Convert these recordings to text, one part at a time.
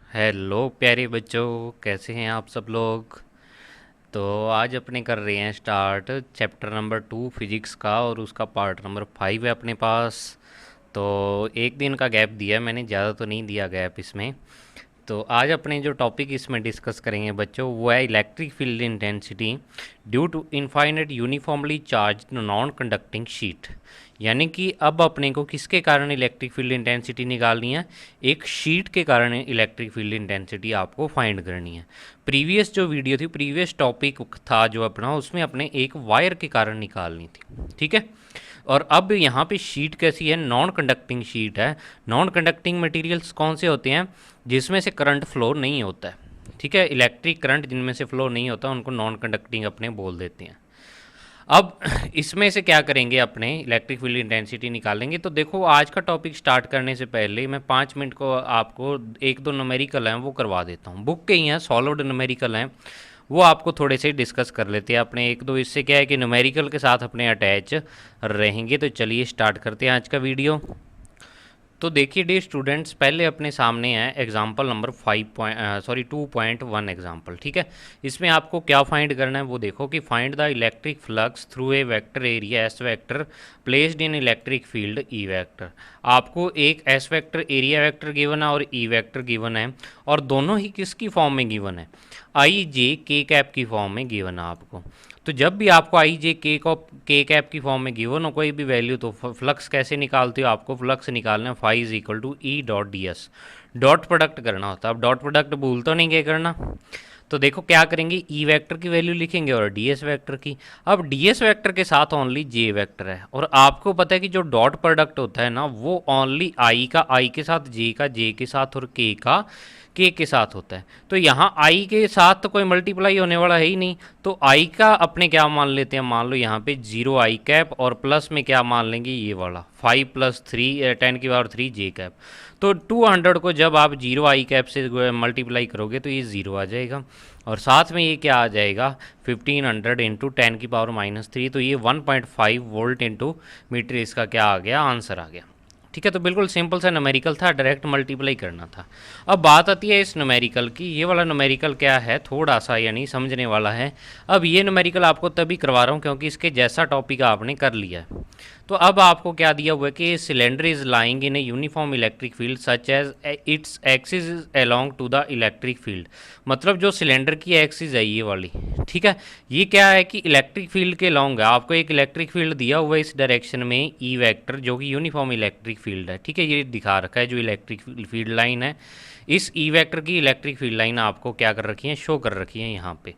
Hello प्यारे बच्चों, कैसे हैं आप सब लोग। तो आज अपने कर रहे हैं स्टार्ट चैप्टर नंबर 2 फिजिक्स का, और उसका पार्ट नंबर 5 है अपने पास। तो एक दिन का गैप दिया मैंने, ज़्यादा तो नहीं दिया गैप इसमें। तो आज अपने जो टॉपिक इसमें डिस्कस करेंगे बच्चों, वो है electric field intensity due to infinite uniformly charge non conducting sheet. यानी कि अब अपने को किसके कारण इलेक्ट्रिक फील्ड इंटेंसिटी निकालनी है, एक शीट के कारण इलेक्ट्रिक फील्ड इंटेंसिटी आपको फाइंड करनी है। प्रीवियस जो वीडियो थी, प्रीवियस टॉपिक था जो अपना, उसमें अपने एक वायर के कारण निकालनी थी, ठीक है। और अब यहाँ पे शीट कैसी है, नॉन कंडक्टिंग शीट है। नॉन कंडक्टिंग मटेरियल्स कौन से होते हैं, जिसमें से करंट फ्लो नहीं होता है, ठीक है। इलेक्ट्रिक करंट जिनमें से फ्लो नहीं होता उनको नॉन कंडक्टिंग अपने बोल देते हैं। अब इसमें से क्या करेंगे, अपने इलेक्ट्रिक फील्ड इंटेंसिटी निकालेंगे। तो देखो, आज का टॉपिक स्टार्ट करने से पहले मैं 5 मिनट को आपको एक दो न्यूमेरिकल हैं वो करवा देता हूँ। बुक के ही हैं, सॉलिड न्यूमेरिकल हैं, वो आपको थोड़े से डिस्कस कर लेते हैं अपने एक दो। इससे क्या है कि न्यूमेरिकल के साथ अपने अटैच रहेंगे। तो चलिए स्टार्ट करते हैं आज का वीडियो। तो देखिए डियर स्टूडेंट्स, पहले अपने सामने है एग्जाम्पल नंबर 2.1 एग्जाम्पल, ठीक है। इसमें आपको क्या फाइंड करना है वो देखो कि find the electric flux through a vector area S vector placed in electric field E vector. आपको एक S vector area vector given है और ई वेक्टर गिवन है, और दोनों ही किसकी फॉर्म में गिवन है, आई जे के कैप की फॉर्म में गिवन है आपको। तो जब भी आपको आई जे के कैप की फॉर्म में गिवन हो कोई भी वैल्यू, तो फ्लक्स कैसे निकालते हो, आपको फ्लक्स निकालना है phi is equal to E dot d S. Dot product करना होता है। अब डॉट प्रोडक्ट भूल तो नहीं क्या करना। तो देखो क्या करेंगे, ई वेक्टर की वैल्यू लिखेंगे और डी एस वैक्टर की। अब डी एस वैक्टर के साथ ओनली जे वेक्टर है, और आपको पता है कि जो डॉट प्रोडक्ट होता है ना, वो ओनली आई का आई के साथ, जे का जे के साथ, और के का के साथ होता है। तो यहाँ आई के साथ तो कोई मल्टीप्लाई होने वाला है ही नहीं, तो आई का अपने क्या मान लेते हैं, मान लो यहाँ पे 0 आई कैप, और प्लस में क्या मान लेंगे, ये वाला 5 + 3 10⁻³ जे कैप। तो 200 को जब आप 0 आई कैप से मल्टीप्लाई करोगे तो ये 0 आ जाएगा, और साथ में ये क्या आ जाएगा, 1500 इंटू 10⁻³ तो ये 1.5 वोल्ट इंटू मीटर, इसका क्या आ गया, आंसर आ गया, ठीक है। तो बिल्कुल सिंपल सा न्यूमेरिकल था, डायरेक्ट मल्टीप्लाई करना था। अब बात आती है इस न्यूमेरिकल की। ये वाला न्यूमेरिकल क्या है, थोड़ा सा यानी समझने वाला है। अब ये न्यूमेरिकल आपको तभी करवा रहा हूँ क्योंकि इसके जैसा टॉपिक आपने कर लिया है। तो अब आपको क्या दिया हुआ है कि cylinder is lying in a uniform electric field such as its axis is along to the electric field. मतलब जो सिलेंडर की एक्सिस है ये वाली, ठीक है, ये क्या है कि इलेक्ट्रिक फील्ड के लॉन्ग है। आपको एक इलेक्ट्रिक फील्ड दिया हुआ है इस डायरेक्शन में ई वेक्टर, जो कि यूनिफॉर्म इलेक्ट्रिक फील्ड है, ठीक है। ये दिखा रखा है जो इलेक्ट्रिक फील्ड लाइन है, इस ई वेक्टर की इलेक्ट्रिक फील्ड लाइन आपको क्या कर रखी है, शो कर रखी है यहाँ पे,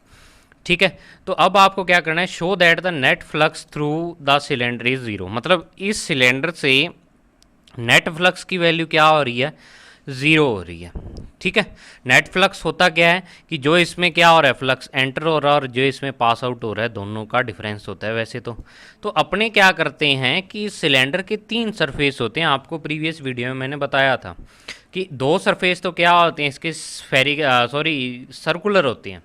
ठीक है। तो अब आपको क्या करना है, show that the net flux through the cylinder is 0। मतलब इस सिलेंडर से नेट फ्लक्स की वैल्यू क्या हो रही है, 0 हो रही है, ठीक है। नेट फ्लक्स होता क्या है कि जो इसमें क्या हो रहा है, फ्लक्स एंटर हो रहा है और जो इसमें पास आउट हो रहा है, दोनों का डिफरेंस होता है वैसे तो अपने क्या करते हैं कि सिलेंडर के 3 सरफेस होते हैं। आपको प्रीवियस वीडियो में मैंने बताया था कि 2 सरफेस तो क्या होते हैं इसके, सर्कुलर होते हैं,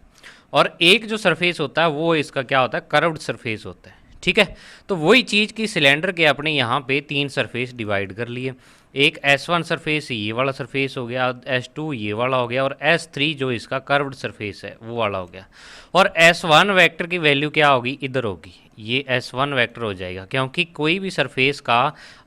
और एक जो सरफेस होता है वो इसका क्या होता है, कर्व्ड सरफेस होता है, ठीक है। तो वही चीज़ की सिलेंडर के अपने यहाँ पे 3 सरफेस डिवाइड कर लिए। एक S1 सरफेस ये वाला सरफेस हो गया, S2 ये वाला हो गया, और S3 जो इसका कर्व्ड सरफेस है वो वाला हो गया। और S1 वेक्टर की वैल्यू क्या होगी, इधर होगी, ये S1 वेक्टर हो जाएगा, क्योंकि कोई भी सरफेस का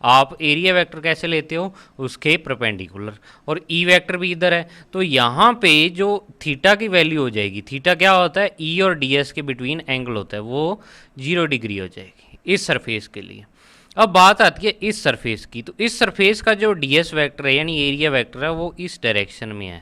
आप एरिया वेक्टर कैसे लेते हो, उसके परपेंडिकुलर, और ई वेक्टर भी इधर है। तो यहाँ पे जो थीटा की वैल्यू हो जाएगी, थीटा क्या होता है, ई और डी एस के बिटवीन एंगल होता है, वो 0 डिग्री हो जाएगी इस सरफेस के लिए। अब बात आती है इस सरफेस की। तो इस सरफेस का जो डी एस वैक्टर है यानी एरिया वेक्टर है वो इस डायरेक्शन में है,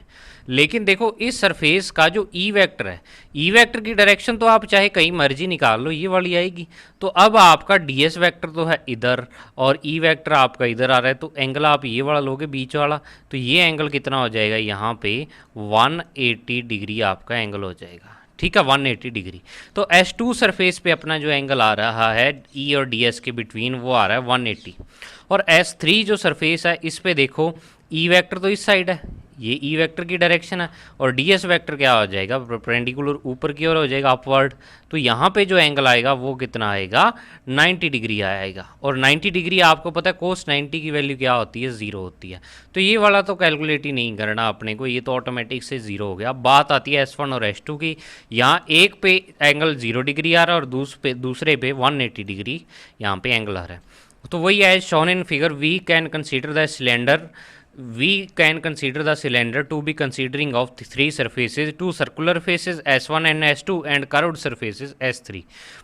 लेकिन देखो इस सरफेस का जो ई वेक्टर है, ई वेक्टर की डायरेक्शन तो आप चाहे कहीं मर्जी निकाल लो, ये वाली आएगी। तो अब आपका डी एस वैक्टर तो है इधर और ई वेक्टर आपका इधर आ रहा है, तो एंगल आप ये वाला लोगे बीच वाला, तो ये एंगल कितना हो जाएगा, यहाँ पे 180 डिग्री आपका एंगल हो जाएगा, ठीक है, 180 डिग्री। तो S2 सरफेस पे अपना जो एंगल आ रहा है E और DS के बिटवीन, वो आ रहा है 180। और S3 जो सरफेस है इस पे देखो, E वेक्टर तो इस साइड है, ये ई वेक्टर की डायरेक्शन है, और डी एस वेक्टर क्या हो जाएगा, परपेंडिकुलर ऊपर की ओर हो जाएगा, अपवर्ड। तो यहाँ पे जो एंगल आएगा वो कितना आएगा, 90 डिग्री आएगा। और 90 डिग्री आपको पता है कोस 90 की वैल्यू क्या होती है, ज़ीरो होती है। तो ये वाला तो कैलकुलेट ही नहीं करना अपने को, ये तो ऑटोमेटिक से ज़ीरो हो गया। अब बात आती है S1 और S2 की। यहाँ एक पे एंगल 0 डिग्री आ रहा है और दूसरे पे 180 डिग्री यहाँ पे एंगल आ रहा है। तो वही as shown in figure we can consider the cylinder to be considering of three surfaces, two circular faces S1 and S2 and curved surfaces S3।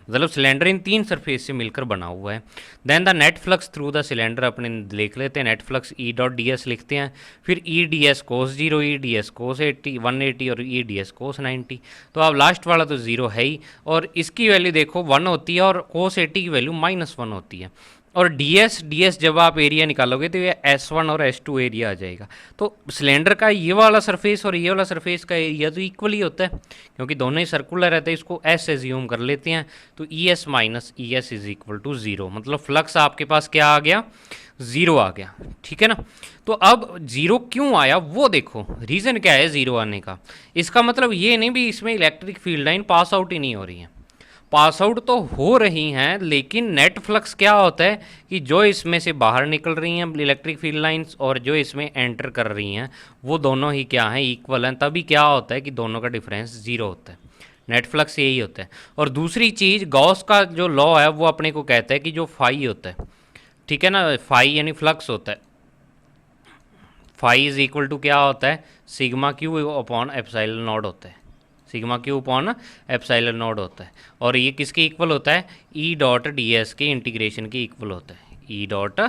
मतलब सिलेंडर इन तीन सरफेस से मिलकर बना हुआ है। Then the net flux through the cylinder अपने लिख लेते हैं, net flux E dot d S लिखते हैं, फिर E d S cos 0, E d S cos 80 180 और ई डी एस कोस 90। तो अब लास्ट वाला तो ज़ीरो है ही, और इसकी वैल्यू देखो 1 होती है और कोस 80 की वैल्यू -1 होती है। और डी एस जब आप एरिया निकालोगे तो ये S1 और S2 एरिया आ जाएगा। तो सिलेंडर का ये वाला सरफेस और ये वाला सरफेस का एरिया तो इक्वल ही होता है, क्योंकि दोनों ही सर्कुलर रहते हैं। इसको S एज्यूम कर लेते हैं, तो E S minus E S is equal to 0। मतलब फ्लक्स आपके पास क्या आ गया, 0 आ गया। ठीक है ना। तो अब 0 क्यों आया वो देखो, रीज़न क्या है 0 आने का। इसका मतलब ये नहीं भी इसमें electric field line pass out ही नहीं हो रही है, पास आउट तो हो रही हैं, लेकिन नेट फ्लक्स क्या होता है कि जो इसमें से बाहर निकल रही हैं इलेक्ट्रिक फील्ड लाइंस और जो इसमें एंटर कर रही हैं वो दोनों ही क्या हैं, इक्वल हैं। तभी क्या होता है कि दोनों का डिफरेंस 0 होता है। नेट फ्लक्स यही होता है। और दूसरी चीज़, गॉस का जो लॉ है वो अपने को कहता है कि जो फाई होता है, ठीक है ना, फाई यानी फ्लक्स होता है, फाई इज इक्वल टू क्या होता है, sigma q upon epsilon not होता है, sigma q upon epsilon not होता है। और ये किसके इक्वल होता है, ई डॉट डी एस के इंटीग्रेशन के इक्वल होता है, ई डॉट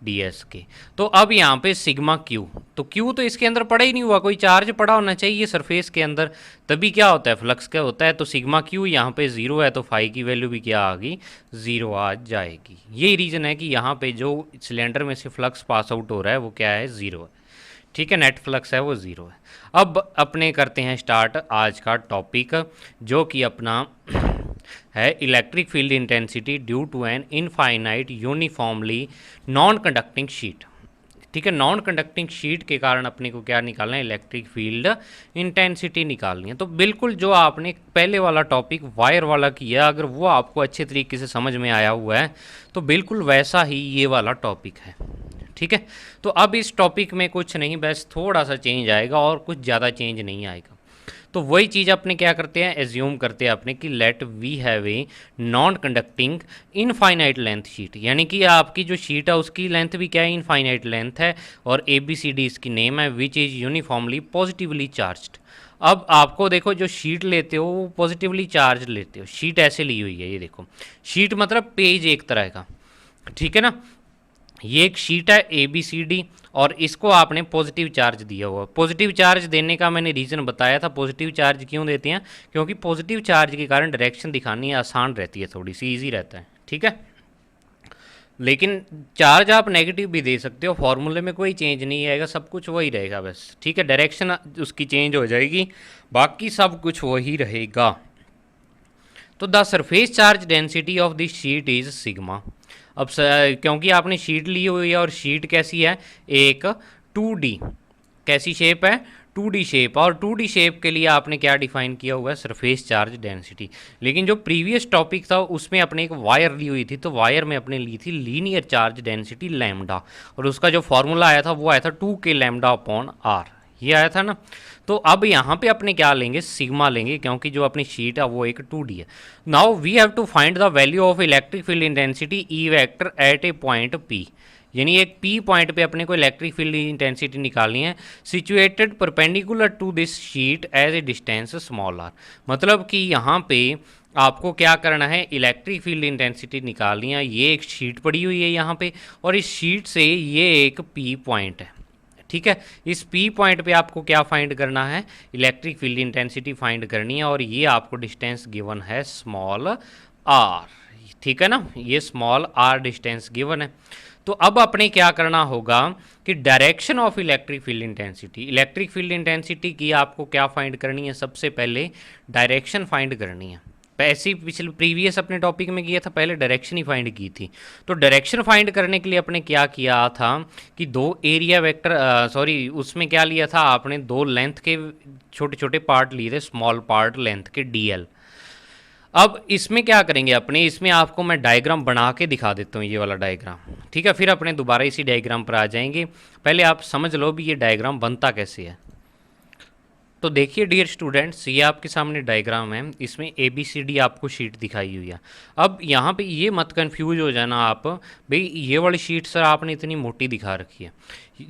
डी एस के। तो अब यहाँ पे सिग्मा क्यू, तो क्यू तो इसके अंदर पड़ा ही नहीं हुआ, कोई चार्ज पड़ा होना चाहिए सरफेस के अंदर, तभी क्या होता है, फ्लक्स क्या होता है। तो सिग्मा क्यू यहाँ पे 0 है, तो फाई की वैल्यू भी क्या आ गई, 0 आ जाएगी। यही रीज़न है कि यहाँ पे जो सिलेंडर में से फ्लक्स पास आउट हो रहा है वो क्या है, 0 है। ठीक है, नेट फ्लक्स है वो 0 है। अब अपने करते हैं स्टार्ट आज का टॉपिक, जो कि अपना है electric field intensity due to an infinite uniformly non conducting sheet. ठीक है, नॉन कंडक्टिंग शीट के कारण अपने को क्या निकालना है, इलेक्ट्रिक फील्ड इंटेंसिटी निकालनी है। तो बिल्कुल जो आपने पहले वाला टॉपिक वायर वाला किया, अगर वो आपको अच्छे तरीके से समझ में आया हुआ है तो बिल्कुल वैसा ही ये वाला टॉपिक है। ठीक है, तो अब इस टॉपिक में कुछ नहीं, बस थोड़ा सा चेंज आएगा और कुछ ज़्यादा चेंज नहीं आएगा। तो वही चीज़ अपने क्या करते हैं, एज्यूम करते हैं अपने कि let we have a non conducting infinite length sheet, यानी कि आपकी जो शीट है उसकी लेंथ भी क्या है, इनफाइनाइट लेंथ है, और ए बी सी डी इसकी नेम है, which is uniformly positively charged. अब आपको देखो जो शीट लेते हो वो पॉजिटिवली चार्ज लेते हो, शीट ऐसे ली हुई है, ये देखो शीट मतलब पेज एक तरह का। ठीक है ना, ये एक शीट है ए बी सी डी, और इसको आपने पॉजिटिव चार्ज दिया हुआ। पॉजिटिव चार्ज देने का मैंने रीज़न बताया था, पॉजिटिव चार्ज क्यों देते हैं, क्योंकि पॉजिटिव चार्ज के कारण डायरेक्शन दिखानी आसान रहती है, थोड़ी सी ईजी रहता है। ठीक है, लेकिन चार्ज आप नेगेटिव भी दे सकते हो, फॉर्मूले में कोई चेंज नहीं आएगा, सब कुछ वही रहेगा बस। ठीक है, डायरेक्शन उसकी चेंज हो जाएगी, बाकी सब कुछ वही रहेगा। तो the surface charge density of this sheet is sigma. अब क्योंकि आपने शीट ली हुई है और शीट कैसी है, एक 2D कैसी शेप है, 2D शेप, और 2D शेप के लिए आपने क्या डिफाइन किया हुआ है, सरफेस चार्ज डेंसिटी। लेकिन जो प्रीवियस टॉपिक था उसमें अपने एक वायर ली हुई थी, तो वायर में अपने ली थी लीनियर चार्ज डेंसिटी लैम्डा, और उसका जो फॉर्मूला आया था वो आया था 2K लैम्डा अपॉन आर, ये आया था ना। तो अब यहाँ पे अपने क्या लेंगे, सिग्मा लेंगे, क्योंकि जो अपनी शीट है वो एक 2D है। Now we have to find the value of electric field intensity E vector at a point P, यानी एक पी पॉइंट पे अपने को इलेक्ट्रिक फील्ड इंटेंसिटी निकालनी है, situated perpendicular to this sheet as a distance small r. मतलब कि यहाँ पे आपको क्या करना है, इलेक्ट्रिक फील्ड इंटेंसिटी निकालनी है। ये एक शीट पड़ी हुई है यहाँ पे, और इस शीट से ये एक पी पॉइंट है। ठीक है, इस पी पॉइंट पे आपको क्या फाइंड करना है, इलेक्ट्रिक फील्ड इंटेंसिटी फाइंड करनी है, और ये आपको डिस्टेंस गिवन है स्मॉल आर। ठीक है ना, ये स्मॉल आर डिस्टेंस गिवन है। तो अब अपने क्या करना होगा कि direction of electric field intensity, electric field intensity की आपको क्या फाइंड करनी है, सबसे पहले डायरेक्शन फाइंड करनी है। ऐसे ही पिछले प्रीवियस अपने टॉपिक में किया था, पहले डायरेक्शन ही फाइंड की थी। तो डायरेक्शन फाइंड करने के लिए अपने क्या किया था कि दो एरिया वेक्टर, सॉरी उसमें क्या लिया था आपने, दो लेंथ के छोटे छोटे पार्ट लिए थे, स्मॉल पार्ट लेंथ के डीएल। अब इसमें क्या करेंगे अपने, इसमें आपको मैं डायग्राम बना के दिखा देता हूँ, ये वाला डायग्राम, ठीक है। फिर अपने दोबारा इसी डायग्राम पर आ जाएंगे। पहले आप समझ लो भी ये डायग्राम बनता कैसे है। तो देखिए डियर स्टूडेंट्स, ये आपके सामने डायग्राम है, इसमें ए बी सी डी आपको शीट दिखाई हुई है। अब यहाँ पे ये मत कंफ्यूज हो जाना आप, भाई ये वाली शीट सर आपने इतनी मोटी दिखा रखी है।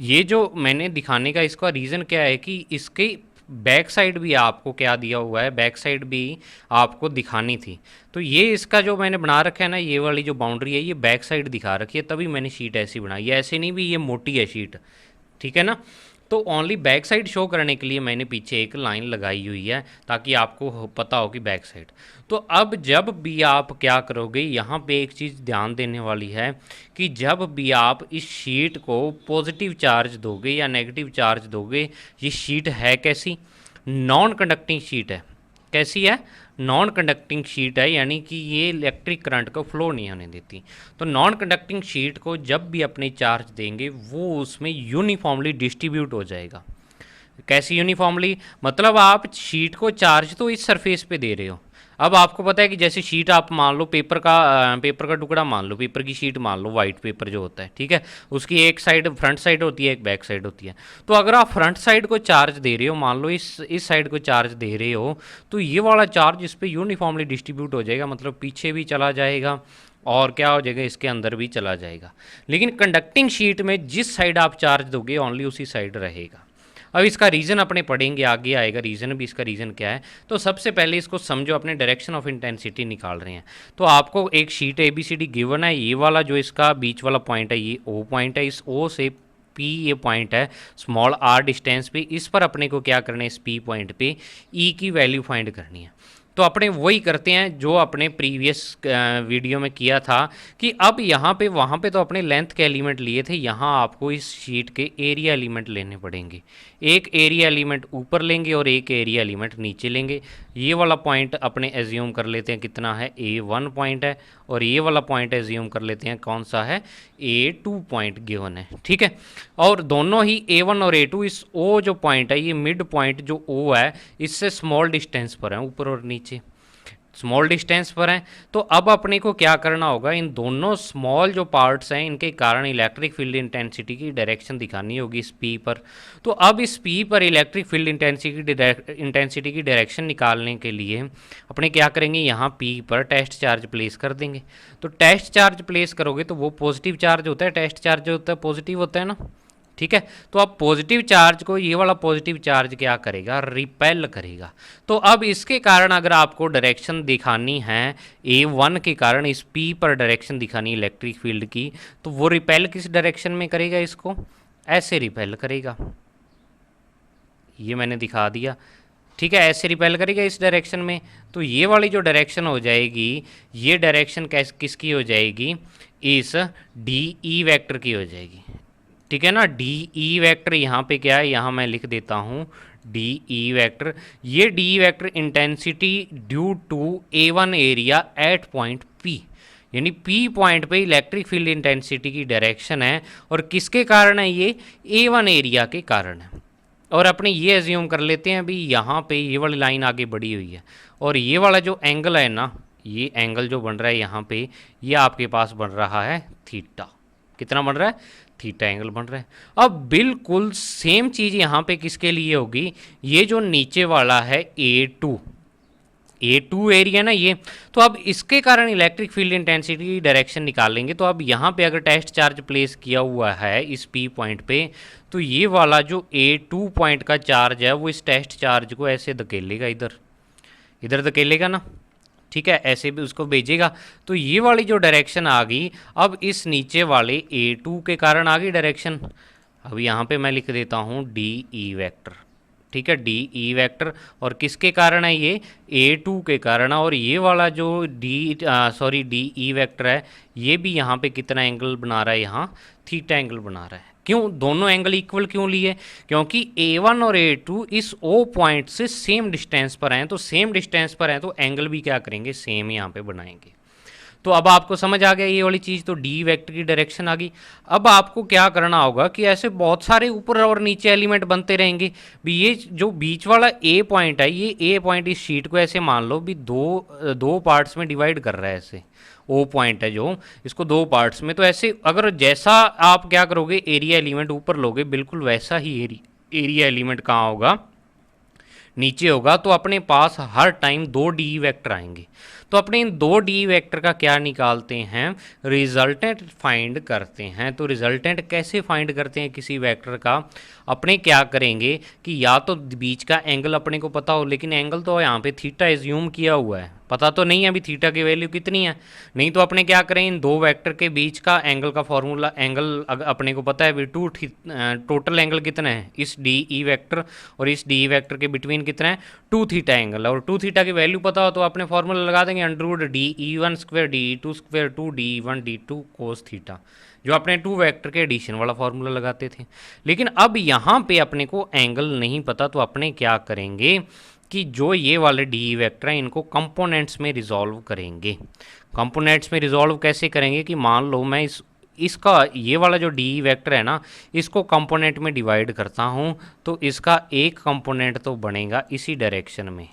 ये जो मैंने दिखाने का इसका रीज़न क्या है कि इसके बैक साइड भी आपको क्या दिया हुआ है, बैक साइड भी आपको दिखानी थी। तो ये इसका जो मैंने बना रखा है ना, ये वाली जो बाउंड्री है ये बैक साइड दिखा रखी है, तभी मैंने शीट ऐसी बनाई है, ऐसे नहीं भी ये मोटी है शीट, ठीक है ना। तो ओनली बैक साइड शो करने के लिए मैंने पीछे एक लाइन लगाई हुई है, ताकि आपको पता हो कि बैक साइड। तो अब जब भी आप क्या करोगे, यहाँ पे एक चीज़ ध्यान देने वाली है कि जब भी आप इस शीट को पॉजिटिव चार्ज दोगे या नेगेटिव चार्ज दोगे, ये शीट है कैसी, नॉन कंडक्टिंग शीट है। कैसी है, नॉन कंडक्टिंग शीट है, यानी कि ये इलेक्ट्रिक करंट को फ्लो नहीं होने देती। तो नॉन कंडक्टिंग शीट को जब भी अपने चार्ज देंगे वो उसमें यूनिफॉर्मली डिस्ट्रीब्यूट हो जाएगा। कैसी यूनिफॉर्मली, मतलब आप शीट को चार्ज तो इस सरफेस पे दे रहे हो। अब आपको पता है कि जैसे शीट आप मान लो पेपर का टुकड़ा मान लो, पेपर की शीट मान लो, वाइट पेपर जो होता है, ठीक है, उसकी एक साइड फ्रंट साइड होती है, एक बैक साइड होती है। तो अगर आप फ्रंट साइड को चार्ज दे रहे हो, मान लो इस साइड को चार्ज दे रहे हो, तो ये वाला चार्ज इस पर यूनिफॉर्मली डिस्ट्रीब्यूट हो जाएगा, मतलब पीछे भी चला जाएगा और क्या हो जाएगा, इसके अंदर भी चला जाएगा। लेकिन कंडक्टिंग शीट में जिस साइड आप चार्ज दोगे ओनली उसी साइड रहेगा। अब इसका रीज़न अपने पढ़ेंगे, आगे आएगा रीज़न भी, इसका रीज़न क्या है। तो सबसे पहले इसको समझो, अपने डायरेक्शन ऑफ इंटेंसिटी निकाल रहे हैं। तो आपको एक sheet A B C D given है, ये वाला जो इसका बीच वाला पॉइंट है ये ओ पॉइंट है, इस ओ से पी ये पॉइंट है स्मॉल आर डिस्टेंस पे, इस पर अपने को क्या करना है, इस पी पॉइंट पे ई की वैल्यू फाइंड करनी है। तो अपने वही करते हैं जो अपने प्रीवियस वीडियो में किया था कि अब यहाँ पे वहाँ पे तो अपने लेंथ के एलिमेंट लिए थे, यहाँ आपको इस शीट के एरिया एलिमेंट लेने पड़ेंगे। एक एरिया एलिमेंट ऊपर लेंगे और एक एरिया एलिमेंट नीचे लेंगे। ये वाला पॉइंट अपने एज्यूम कर लेते हैं कितना है, A1 पॉइंट है, और ये वाला पॉइंट एज्यूम कर लेते हैं कौन सा है, A2 पॉइंट गिवन है, ठीक है। और दोनों ही A1 और A2 इस O जो पॉइंट है, ये मिड पॉइंट जो O है, इससे स्मॉल डिस्टेंस पर है, ऊपर और नीचे स्मॉल डिस्टेंस पर हैं। तो अब अपने को क्या करना होगा, इन दोनों स्मॉल जो पार्ट्स हैं इनके कारण इलेक्ट्रिक फील्ड इंटेंसिटी की डायरेक्शन दिखानी होगी इस पी पर। तो अब इस पी पर इलेक्ट्रिक फील्ड इंटेंसिटी की डायरेक्शन निकालने के लिए अपने क्या करेंगे, यहाँ पी पर टेस्ट चार्ज प्लेस कर देंगे। तो टेस्ट चार्ज प्लेस करोगे तो वो पॉजिटिव चार्ज होता है, टेस्ट चार्ज जो होता है पॉजिटिव होता है ना, ठीक है। तो अब पॉजिटिव चार्ज को ये वाला पॉजिटिव चार्ज क्या करेगा, रिपेल करेगा। तो अब इसके कारण अगर आपको डायरेक्शन दिखानी है A1 के कारण इस P पर डायरेक्शन दिखानी इलेक्ट्रिक फील्ड की, तो वो रिपेल किस डायरेक्शन में करेगा, इसको ऐसे रिपेल करेगा। ये मैंने दिखा दिया, ठीक है, ऐसे रिपेल करेगा इस डायरेक्शन में। तो ये वाली जो डायरेक्शन हो जाएगी, ये डायरेक्शन किसकी हो जाएगी, इस डी ई वैक्टर की हो जाएगी, ठीक है ना। डी ई वैक्टर यहाँ पे क्या है, यहाँ मैं लिख देता हूँ डी ई वैक्टर। ये d E vector intensity due to A1 area at point P, यानी P पॉइंट पे इलेक्ट्रिक फील्ड इंटेंसिटी की डायरेक्शन है, और किसके कारण है, ये A1 एरिया के कारण है। और अपने ये एज्यूम कर लेते हैं अभी यहाँ पे ये वाली लाइन आगे बढ़ी हुई है, और ये वाला जो एंगल है ना, ये एंगल जो बन रहा है यहाँ पे, ये आपके पास बन रहा है थीटा। कितना बन रहा है, थीटा एंगल बन रहा है। अब बिल्कुल सेम चीज़ यहाँ पे किसके लिए होगी, ये जो नीचे वाला है A2 एरिया ना ये। तो अब इसके कारण इलेक्ट्रिक फील्ड इंटेंसिटी की डायरेक्शन निकालेंगे। तो अब यहाँ पे अगर टेस्ट चार्ज प्लेस किया हुआ है इस P पॉइंट पे, तो ये वाला जो A2 पॉइंट का चार्ज है वो इस टेस्ट चार्ज को ऐसे धकेलेगा, इधर इधर धकेलेगा ना, ठीक है, ऐसे भी उसको भेजेगा। तो ये वाली जो डायरेक्शन आ गई, अब इस नीचे वाले A2 के कारण आ गई डायरेक्शन। अब यहाँ पे मैं लिख देता हूँ डी ई वैक्टर, ठीक है, डी ई वैक्टर। और किसके कारण है, ये A2 के कारण। और ये वाला जो डी ई वैक्टर है, ये भी यहाँ पे कितना एंगल बना रहा है, यहाँ थीटा एंगल बना रहा है। क्यों दोनों एंगल इक्वल क्यों लिए? क्योंकि A1 और A2 इस O पॉइंट से सेम डिस्टेंस पर हैं, तो सेम डिस्टेंस पर हैं तो एंगल भी क्या करेंगे, सेम यहाँ पे बनाएंगे। तो अब आपको समझ आ गया ये वाली चीज़, तो डी वेक्टर की डायरेक्शन आ गई। अब आपको क्या करना होगा कि ऐसे बहुत सारे ऊपर और नीचे एलिमेंट बनते रहेंगे भी। ये जो बीच वाला ए पॉइंट है, ये ए पॉइंट इस शीट को ऐसे मान लो भी दो पार्ट्स में डिवाइड कर रहा है। ऐसे ओ पॉइंट है जो, इसको दो पार्ट्स में, तो ऐसे अगर जैसा आप क्या करोगे, एरिया एलिमेंट ऊपर लोगे, बिल्कुल वैसा ही एरिया एलिमेंट कहाँ होगा, नीचे होगा। तो अपने पास हर टाइम दो डी वेक्टर आएंगे। तो अपने इन दो डी वेक्टर का क्या निकालते हैं, रिजल्टेंट फाइंड करते हैं। तो रिजल्टेंट कैसे फाइंड करते हैं किसी वेक्टर का, अपने क्या करेंगे कि या तो बीच का एंगल अपने को पता हो, लेकिन एंगल तो यहाँ पे थीटा एज्यूम किया हुआ है, पता तो नहीं है अभी थीटा की वैल्यू कितनी है। नहीं तो अपने क्या करें, इन दो वेक्टर के बीच का एंगल का फॉर्मूला, एंगल अपने को पता है भी टोटल एंगल कितना है इस डी ई वेक्टर और इस डी ई वेक्टर के बिटवीन कितना है, 2 थीटा एंगल। और 2 थीटा की वैल्यू पता हो तो अपने फॉर्मूला लगा देंगे, under d E one square d E two square 2 d E one d two cos theta, जो अपने टू वेक्टर के एडिशन वाला फॉर्मूला लगाते थे। लेकिन अब यहाँ पे अपने को एंगल नहीं पता, तो अपने क्या करेंगे कि जो ये वाले डी वेक्टर हैं इनको कंपोनेंट्स में रिजॉल्व करेंगे। कंपोनेंट्स में रिजॉल्व कैसे करेंगे कि मान लो मैं इसका ये वाला जो डी वेक्टर है ना, इसको कंपोनेंट में डिवाइड करता हूँ, तो इसका एक कंपोनेंट तो बनेगा इसी डायरेक्शन में,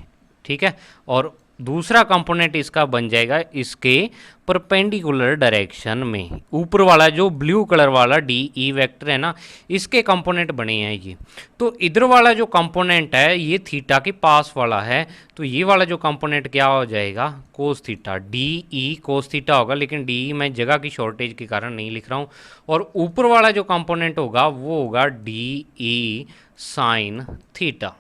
ठीक है, और दूसरा कंपोनेंट इसका बन जाएगा इसके परपेंडिकुलर डायरेक्शन में। ऊपर वाला जो ब्लू कलर वाला डी ई वेक्टर है ना, इसके कंपोनेंट बने हैं ये। तो इधर वाला जो कंपोनेंट है ये थीटा के पास वाला है, तो ये वाला जो कंपोनेंट क्या हो जाएगा, cos theta, D E cos theta होगा। लेकिन डी ई मैं जगह की शॉर्टेज के कारण नहीं लिख रहा हूँ। और ऊपर वाला जो कंपोनेंट होगा वो होगा डी ई साइन थीटा।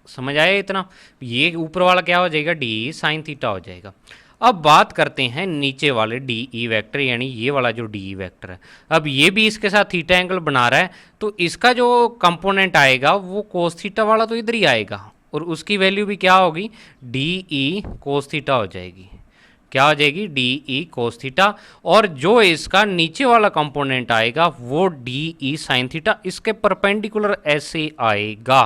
समझ आया इतना? ये ऊपर वाला क्या हो जाएगा, डी साइन थीटा हो जाएगा। अब बात करते हैं नीचे वाले डी ई वेक्टर, यानी ये वाला जो डी ई वेक्टर है, अब ये भी इसके साथ थीटा एंगल बना रहा है, तो इसका जो कंपोनेंट आएगा वो कोस थीटा वाला तो इधर ही आएगा, और उसकी वैल्यू भी क्या होगी, डी ई कोस थीटा हो जाएगी। क्या हो जाएगी, डी ई कोस थीटा। और जो इसका नीचे वाला कंपोनेंट आएगा वो डी ई साइन थीटा, इसके परपेंडिकुलर ऐसे आएगा।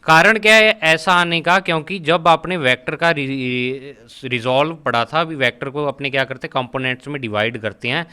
कारण क्या है ऐसा आने का, क्योंकि जब आपने वेक्टर का रिजॉल्व पढ़ा था, अभी वेक्टर को अपने क्या करते हैं, कंपोनेंट्स में डिवाइड करते हैं।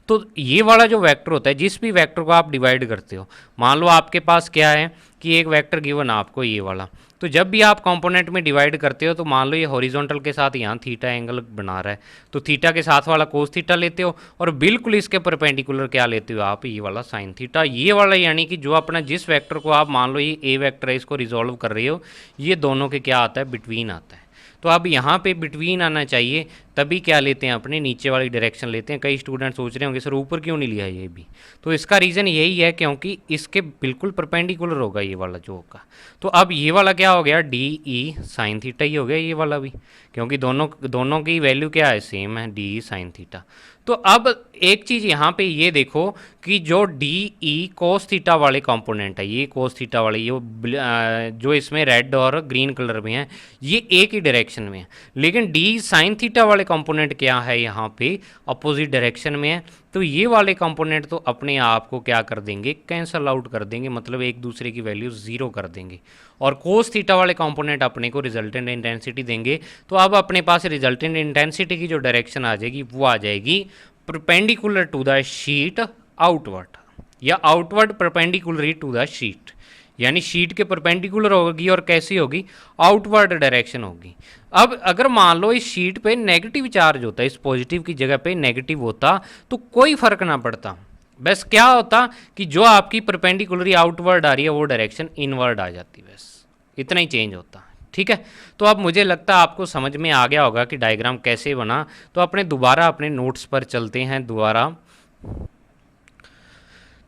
तो ये वाला जो वेक्टर होता है, जिस भी वेक्टर को आप डिवाइड करते हो, मान लो आपके पास क्या है कि एक वेक्टर गिवन आपको ये वाला, तो जब भी आप कंपोनेंट में डिवाइड करते हो तो मान लो ये हॉरिजॉन्टल के साथ यहाँ थीटा एंगल बना रहा है, तो थीटा के साथ वाला कोस थीटा लेते हो, और बिल्कुल इसके परपेंडिकुलर क्या लेते हो आप, ये वाला साइन थीटा। ये वाला यानी कि जो अपना जिस वेक्टर को आप मान लो ये ए वेक्टर है, इसको रिजॉल्व कर रहे हो, ये दोनों के क्या आता है, बिटवीन आता है। तो अब यहाँ पे बिटवीन आना चाहिए, तभी क्या लेते हैं, अपने नीचे वाली डायरेक्शन लेते हैं। कई स्टूडेंट सोच रहे होंगे सर ऊपर क्यों नहीं लिया ये भी, तो इसका रीज़न यही है क्योंकि इसके बिल्कुल परपेंडिकुलर होगा ये वाला जो होगा। तो अब ये वाला क्या हो गया, डी ई साइन थीटा ही हो गया ये वाला भी, क्योंकि दोनों की वैल्यू क्या है, सेम है, डी ई साइन थीटा। तो अब एक चीज़ यहाँ पे ये देखो कि जो डी ई कोस थीटा वाले कंपोनेंट है, ये कोस थीटा वाले, ये जो इसमें रेड और ग्रीन कलर में है, ये एक ही डायरेक्शन में है। लेकिन डी साइन थीटा वाले कंपोनेंट क्या है, यहाँ पे अपोजिट डायरेक्शन में है। तो ये वाले कंपोनेंट तो अपने आप को क्या कर देंगे, कैंसल आउट कर देंगे, मतलब एक दूसरे की वैल्यू ज़ीरो कर देंगे। और कोस थीटा वाले कंपोनेंट अपने को रिजल्टेंट इंटेंसिटी देंगे। तो अब अपने पास रिजल्टेंट इंटेंसिटी की जो डायरेक्शन आ जाएगी वो आ जाएगी perpendicular to the sheet outward, या outward perpendicular to the sheet, यानी शीट के परपेंडिकुलर होगी और कैसी होगी, आउटवर्ड डायरेक्शन होगी। अब अगर मान लो इस शीट पे नेगेटिव चार्ज होता है, इस पॉजिटिव की जगह पे नेगेटिव होता, तो कोई फर्क ना पड़ता, बस क्या होता कि जो आपकी परपेंडिकुलर आउटवर्ड आ रही है वो डायरेक्शन इनवर्ड आ जाती, बस इतना ही चेंज होता। ठीक है, तो अब मुझे लगता है आपको समझ में आ गया होगा कि डायग्राम कैसे बना। तो अपने दोबारा अपने नोट्स पर चलते हैं दोबारा।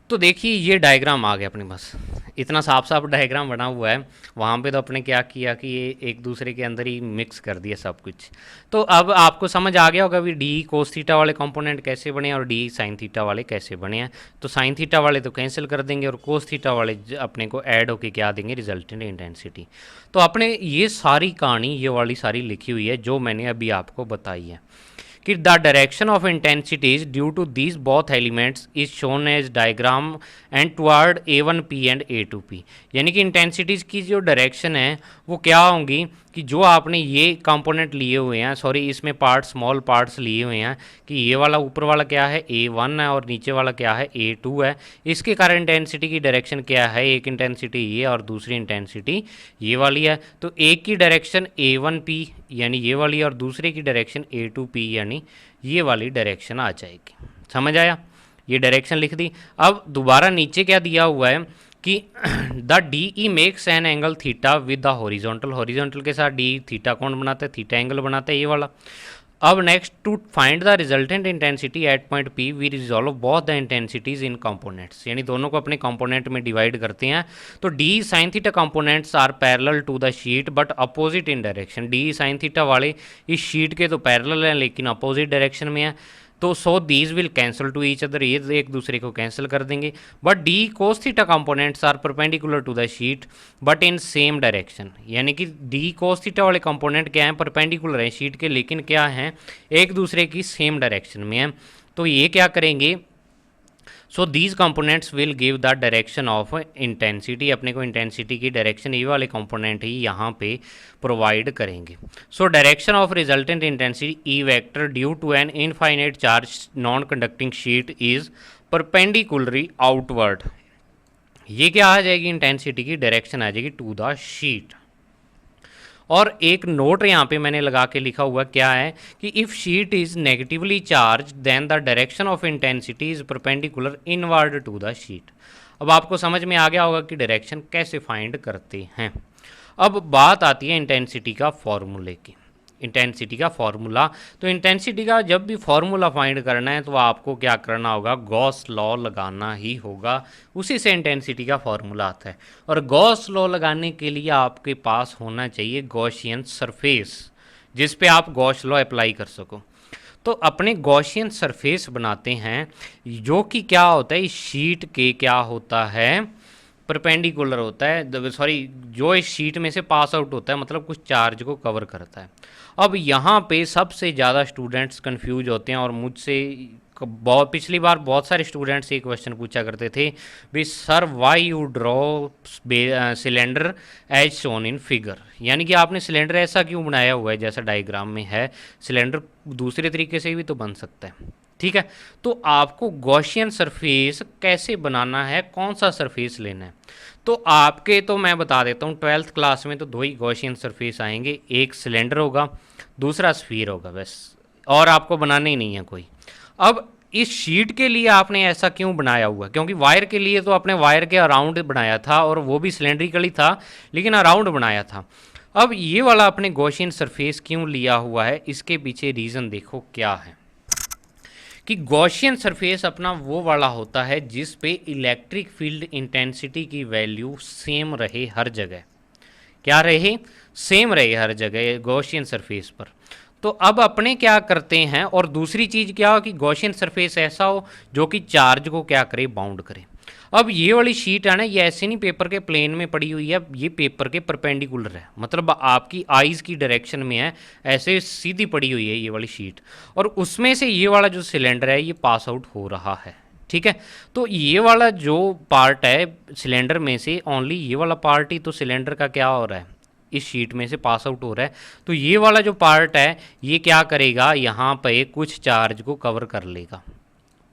तो देखिए ये डायग्राम आ गया अपने पास, इतना साफ साफ डायग्राम बना हुआ है। वहाँ पे तो अपने क्या किया कि ये एक दूसरे के अंदर ही मिक्स कर दिया सब कुछ। तो अब आपको समझ आ गया होगा भी डी कोस थीटा वाले कंपोनेंट कैसे बने और डी साइन थीटा वाले कैसे बने हैं। तो साइन थीटा वाले तो कैंसिल कर देंगे और कोस थीटा वाले अपने को ऐड होके क्या देंगे, रिजल्टेंट इंटेंसिटी। तो अपने ये सारी कहानी ये वाली सारी लिखी हुई है जो मैंने अभी आपको बताई है कि the direction of intensities due to these both elements is shown as diagram and toward A1P and A2P। यानी कि इंटेंसिटीज़ की जो डायरेक्शन है वो क्या होंगी कि जो आपने ये कंपोनेंट लिए हुए हैं, सॉरी इसमें पार्ट स्मॉल पार्ट्स लिए हुए हैं कि ये वाला ऊपर वाला क्या है A1 है और नीचे वाला क्या है A2 है, इसके कारण इंटेंसिटी की डायरेक्शन क्या है, एक इंटेंसिटी ये और दूसरी इंटेंसिटी ये वाली है। तो एक की डायरेक्शन A1P यानी ये वाली और दूसरे की डायरेक्शन A2P यानी ये वाली डायरेक्शन आ जाएगी। समझ आया, ये डायरेक्शन लिख दी। अब दोबारा नीचे क्या दिया हुआ है कि the D E makes an angle theta with the horizontal, horizontal के साथ डी थीटा कौन बनाता है, थीटा एंगल बनाता है ये वाला। अब next, to find the resultant intensity at point P we resolve both the intensities in components, यानी दोनों को अपने कंपोनेंट में डिवाइड करते हैं। तो d sine theta components are parallel to the sheet but opposite in direction, d sine theta वाले इस शीट के तो पैरेलल हैं लेकिन अपोजिट डायरेक्शन में है। तो so these will cancel to each other, ये एक दूसरे को कैंसिल कर देंगे। But d cos theta components are perpendicular to the sheet but in same direction, यानी कि डी कोस थीटा वाले कंपोनेंट क्या हैं, परपेंडिकुलर हैं शीट के लेकिन क्या हैं, एक दूसरे की सेम डायरेक्शन में हैं। तो ये क्या करेंगे, so these components will give the direction of intensity, अपने को इंटेंसिटी की डायरेक्शन ये वाले कंपोनेंट ही यहाँ पे प्रोवाइड करेंगे। So direction of resultant intensity E vector due to an infinite charge non conducting sheet is perpendicularly outward, ये क्या आ जाएगी, इंटेंसिटी की डायरेक्शन आ जाएगी टू द शीट। और एक नोट यहाँ पे मैंने लगा के लिखा हुआ क्या है कि if sheet is negatively charge then the direction of intensity is perpendicular inward to the sheet. अब आपको समझ में आ गया होगा कि डायरेक्शन कैसे फाइंड करते हैं। अब बात आती है इंटेंसिटी का फॉर्मूले की, इंटेंसिटी का फॉर्मूला। तो इंटेंसिटी का जब भी फॉर्मूला फाइंड करना है तो आपको क्या करना होगा, गॉस लॉ लगाना ही होगा, उसी से इंटेंसिटी का फॉर्मूला आता है। और गॉस लॉ लगाने के लिए आपके पास होना चाहिए गॉसियन सरफेस जिस पे आप गॉस लॉ अप्लाई कर सको। तो अपने गॉसियन सरफेस बनाते हैं जो कि क्या होता है, इस शीट के क्या होता है, परपेंडिकुलर होता है, सॉरी जो इस शीट में से पास आउट होता है, मतलब कुछ चार्ज को कवर करता है। अब यहाँ पे सबसे ज़्यादा स्टूडेंट्स कंफ्यूज होते हैं और मुझसे पिछली बार बहुत सारे स्टूडेंट्स ये क्वेश्चन पूछा करते थे, भी sir why you draw cylinder as shown in figure, यानी कि आपने सिलेंडर ऐसा क्यों बनाया हुआ है जैसा डायग्राम में है, सिलेंडर दूसरे तरीके से भी तो बन सकता है। ठीक है, तो आपको गॉसियन सरफेस कैसे बनाना है, कौन सा सरफेस लेना है, तो आपके तो मैं बता देता हूँ 12th क्लास में तो दो ही गॉसियन सरफेस आएंगे, एक सिलेंडर होगा दूसरा स्फीयर होगा बस, और आपको बनाने ही नहीं है कोई। अब इस शीट के लिए आपने ऐसा क्यों बनाया हुआ, क्योंकि वायर के लिए तो आपने वायर के अराउंड बनाया था और वो भी सिलेंड्रिकली था लेकिन अराउंड बनाया था। अब ये वाला आपने गॉसियन सरफेस क्यों लिया हुआ है, इसके पीछे रीज़न देखो क्या है कि गॉसियन सरफेस अपना वो वाला होता है जिस पे इलेक्ट्रिक फील्ड इंटेंसिटी की वैल्यू सेम रहे हर जगह, क्या रहे, सेम रहे हर जगह गॉसियन सरफेस पर। तो अब अपने क्या करते हैं, और दूसरी चीज़ क्या हो कि गॉसियन सरफेस ऐसा हो जो कि चार्ज को क्या करे, बाउंड करे। अब ये वाली शीट है ना, ये ऐसे नहीं पेपर के प्लेन में पड़ी हुई है, ये पेपर के परपेंडिकुलर है, मतलब आपकी आईज की डायरेक्शन में है, ऐसे सीधी पड़ी हुई है ये वाली शीट, और उसमें से ये वाला जो सिलेंडर है ये पास आउट हो रहा है। ठीक है, तो ये वाला जो पार्ट है सिलेंडर में से, ओनली ये वाला पार्ट ही तो सिलेंडर का क्या हो रहा है, इस शीट में से पास आउट हो रहा है। तो ये वाला जो पार्ट है ये क्या करेगा, यहाँ पे कुछ चार्ज को कवर कर लेगा,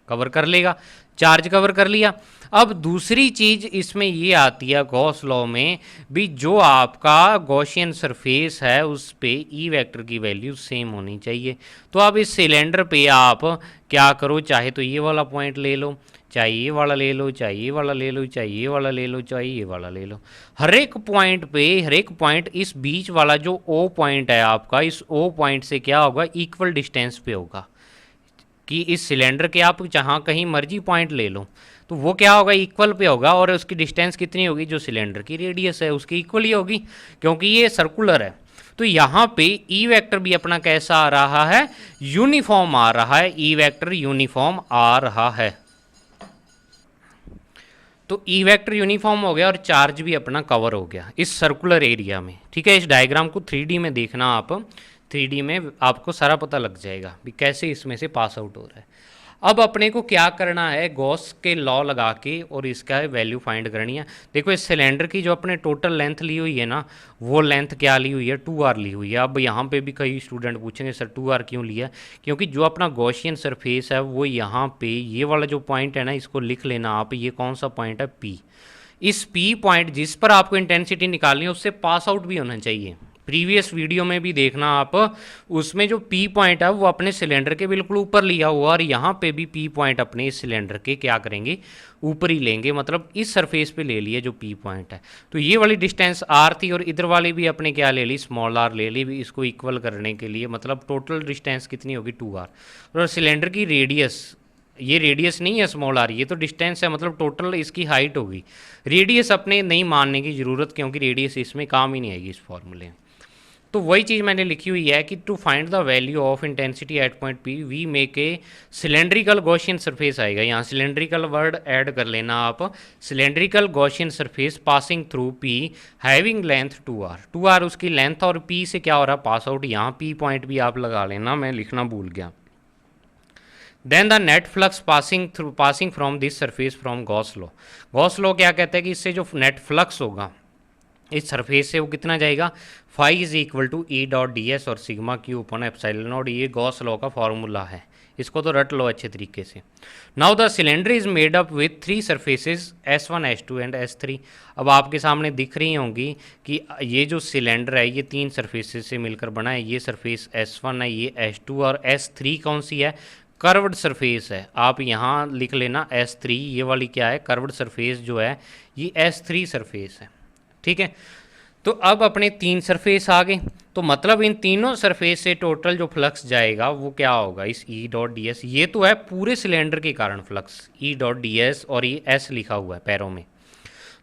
कवर कर लेगा, चार्ज कवर कर लिया। अब दूसरी चीज़ इसमें ये आती है गॉस लॉ में भी, जो आपका गॉसियन सरफेस है उस पे ई वेक्टर की वैल्यू सेम होनी चाहिए। तो अब इस सिलेंडर पे आप क्या करो, चाहे तो ये वाला पॉइंट ले लो, चाहे ये वाला ले लो, चाहे ये वाला ले लो, चाहे ये वाला ले लो, चाहे ये वाला ले लो, हर एक पॉइंट पे, हर एक पॉइंट इस बीच वाला जो ओ पॉइंट है आपका, इस ओ पॉइंट से क्या होगा, इक्वल डिस्टेंस पे होगा कि इस सिलेंडर के आप जहाँ कहीं मर्जी पॉइंट ले लो तो वो क्या होगा, इक्वल पे होगा, और उसकी डिस्टेंस कितनी होगी, जो सिलेंडर की रेडियस है उसकी इक्वल ही होगी, क्योंकि ये सर्कुलर है। तो यहाँ पे ई वेक्टर भी अपना कैसा आ रहा है, यूनिफॉर्म आ रहा है, ई वेक्टर यूनिफॉर्म आ रहा है। तो ई वेक्टर यूनिफॉर्म हो गया और चार्ज भी अपना कवर हो गया इस सर्कुलर एरिया में। ठीक है, इस डायग्राम को 3D में देखना आप, 3D में आपको सारा पता लग जाएगा भी कैसे इसमें से पास आउट हो रहा है। अब अपने को क्या करना है, गॉस के लॉ लगा के और इसका वैल्यू फाइंड करनी है। देखो इस सिलेंडर की जो अपने टोटल लेंथ ली हुई है ना, वो लेंथ क्या ली हुई है, 2r ली हुई है। अब यहाँ पे भी कई स्टूडेंट पूछेंगे सर 2r क्यों लिया, क्योंकि जो अपना गॉसियन सरफेस है वो यहाँ पे ये वाला जो पॉइंट है ना, इसको लिख लेना आप, ये कौन सा पॉइंट है, P। इस P पॉइंट जिस पर आपको इंटेंसिटी निकालनी है उससे पास आउट भी होना चाहिए। प्रीवियस वीडियो में भी देखना आप, उसमें जो P पॉइंट है वो अपने सिलेंडर के बिल्कुल ऊपर लिया हुआ, और यहाँ पे भी P पॉइंट अपने इस सिलेंडर के क्या करेंगे, ऊपर ही लेंगे, मतलब इस सरफेस पे ले लिए जो P पॉइंट है। तो ये वाली डिस्टेंस R थी, और इधर वाली भी अपने क्या ले ली, स्मॉल r ले ली भी इसको इक्वल करने के लिए, मतलब टोटल डिस्टेंस कितनी होगी 2r। और सिलेंडर की रेडियस, ये रेडियस नहीं है स्मॉल आर, ये तो डिस्टेंस है, मतलब टोटल इसकी हाइट होगी। रेडियस अपने नहीं मानने की ज़रूरत, क्योंकि रेडियस इसमें काम ही नहीं आएगी इस फॉर्मूले में। तो वही चीज़ मैंने लिखी हुई है कि to find the value of intensity at point P we make a cylindrical Gaussian surface आएगा, यहाँ सिलेंड्रिकल वर्ड ऐड कर लेना आप, cylindrical Gaussian surface passing through P having length 2r उसकी लेंथ, और पी से क्या हो रहा है, पास आउट। यहाँ पी पॉइंट भी आप लगा लेना, मैं लिखना भूल गया। Then the net flux passing from this surface from Gauss law. Gauss law क्या कहता है कि इससे जो नेट फ्लक्स होगा इस सरफेस से वो कितना जाएगा, phi is equal to E dot d s और sigma q upon epsilon naught, ये गॉस लॉ का फॉर्मूला है, इसको तो रट लो अच्छे तरीके से। Now the cylinder is made up with 3 surfaces S1 S2 and S3। अब आपके सामने दिख रही होंगी कि ये जो सिलेंडर है ये 3 सरफेसेस से मिलकर बना है, ये सरफेस S1 है, ये S2, और S3 कौन सी है, कर्व्ड सरफेस है। आप यहाँ लिख लेना S3, ये वाली क्या है, कर्व्ड सरफेस जो है ये S3 सरफेस है, ठीक है। तो अब अपने 3 सरफेस आ गए, तो मतलब इन तीनों सरफेस से टोटल जो फ्लक्स जाएगा वो क्या होगा, इस ई डॉट डी एस, ये तो है पूरे सिलेंडर के कारण flux E dot d s, और ये एस लिखा हुआ है पैरों में,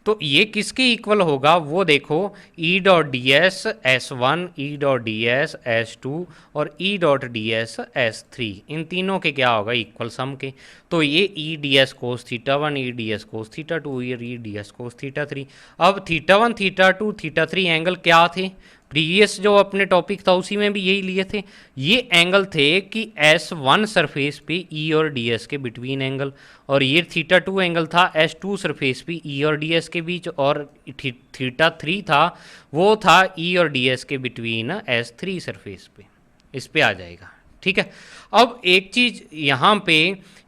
तो ये किसके इक्वल होगा वो देखो, ई डॉट डी एस S1, ई डॉट डी एस S2 और ई डॉट डी एस S3, इन तीनों के क्या होगा, इक्वल सम के। तो ये ई डी एस कोस थीटा 1, ई डी एस कोस थीटा 2, ई डी एस कोस थीटा 3। अब थीटा 1 थीटा 2 थीटा 3 एंगल क्या थे, प्रीवियस जो अपने टॉपिक था उसी में भी यही लिए थे, ये एंगल थे कि S1 सरफेस पे E और DS के बिटवीन एंगल, और ये थीटा 2 एंगल था S2 सरफेस पे E और DS के बीच, और थीटा 3 था वो था E और DS के बिटवीन S3 सरफेस पे, इस पे आ जाएगा, ठीक है। अब एक चीज़ यहाँ पे